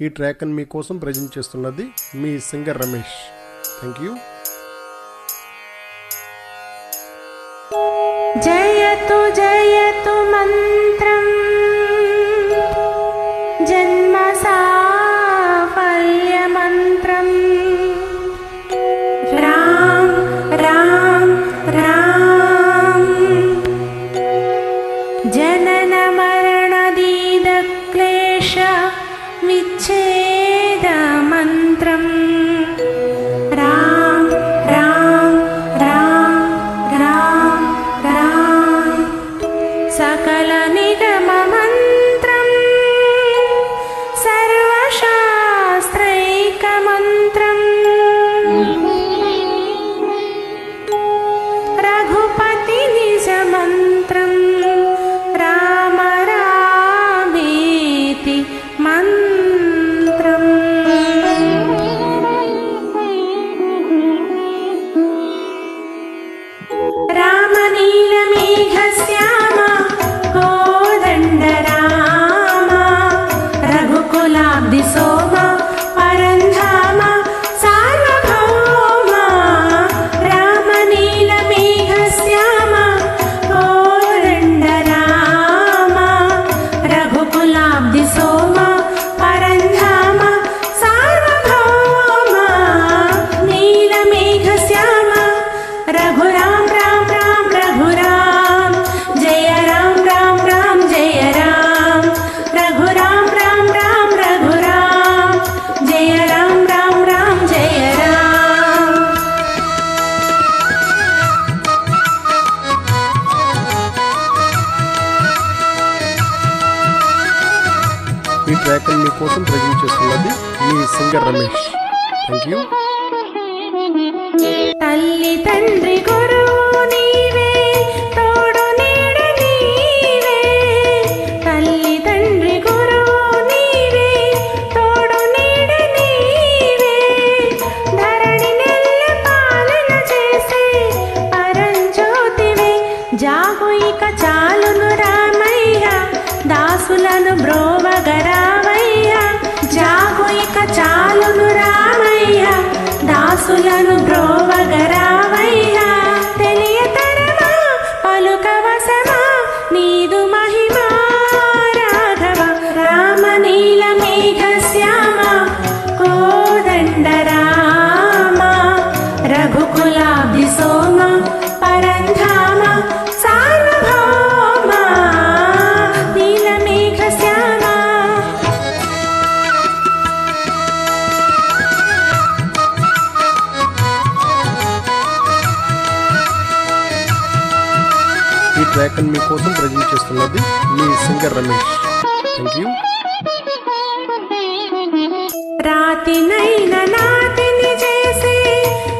ఈ ట్రాక్ని మీకోసం ప్రజెంట్ చేస్తున్నది మీ సింగర్ రమేష్. Thank you. జయతు జయతు మంత్రం జన్మ సాఫల్య మంత్రం రామ్ రామ్ రామ్ జనన మరణదీద క్లేశ విచ్ఛేద మంత్రం రామ్ రామ్ రామ్ రామ్ రామ్ సకల నిగమ మంత్రం సర్వశాస్త్రైక మంత్రం రఘుపతి నిజ మంత్రం రామ రామేతి మంత్రం రామనీలమేఘశ్యామ కోదండ రామ రఘుకులాబ్ధి సోమ పరంధామ సార్వభౌమ రామనీలమేఘశ్యామ కోదండ రామ రఘుకులాబ్ధి సోమ పరంధామ సార్వభౌమ నీలమేఘశ్యామ రఘురామ రామ రామ రఘురామ జయ రామ రామ రామ జయ రామ రఘురామ రామ రామ రఘురామ జయ రామ రామ రామ జయ రామ. ఈ ట్రాక్ని మీకోసం ప్రజెంట్ చేస్తున్నది మీ సింగర్ రమేష్. Thank you. తల్లి తండ్రి గురువు నీవే తోడు నీడ నీవే తల్లి తండ్రి గురువు నీవే తోడు నీడ నీవే ధరణి నెల్ల పాలన చేసే పరంజ్యోతివే జాగు ఇక చాలును రామయ్య దాసులను బ్రోవగరావయ్య జాగు ఇక చాలును రామయ్య దాసులను బ్రోవగరావయ్యా తెలియతరమా పలుకవసమా నీదు మహిమా రాఘవ రామనీలమేఘశ్యామ కోదండ రామ రఘుకులాబ్ధి సోమ పరంధామ సార్వభౌమ నీలమేఘశ్యామ. ఈ ట్రాక్ని మీకోసం ప్రజెంట్ చేస్తున్నది మీ సింగర్ రమేష్. Thank you. రాతినైన నాతిని చేసే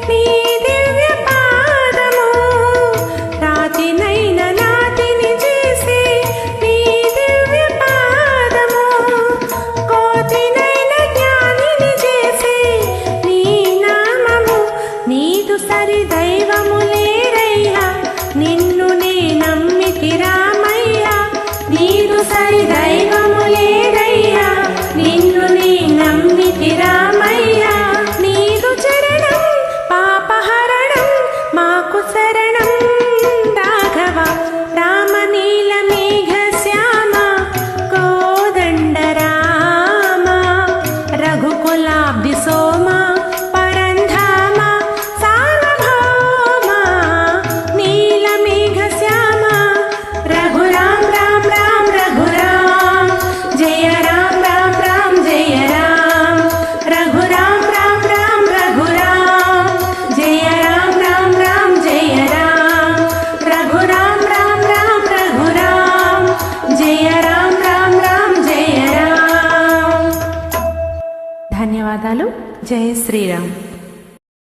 నీ దివ్య పాదము రాతినైన నాతిని చేసే నీ దివ్య పాదము కోతినైన జ్ఞానిని చేసే నీ నామము నీదు సరి దైవము లేరయ్యా నిన్ను నే నమ్మితి రామయ్య నీదు సరి దైవము లేరయ్యా నిన్ను నే నమ్మితి రామయ్య నీదు చరణం పాపహరణం మాకు శరణం రాఘవ రామనీలమేఘశ్యామ కోదండ రామ రఘుకులాబ్ధి సోమ పరంధామ సార్వభౌమ నీలమేఘశ్యామ రఘురామ రామ రామ రఘురామ జయ రామ రామ రామ జయ రామ రఘురామ రామ రామ రఘురామ జయ రామ రామ రామ జయ రామ రఘురామ రామ రామ రఘురామ జయ రామ రామ రామ జయ రామ. ధన్యవాదాలు. జయ శ్రీరామ్.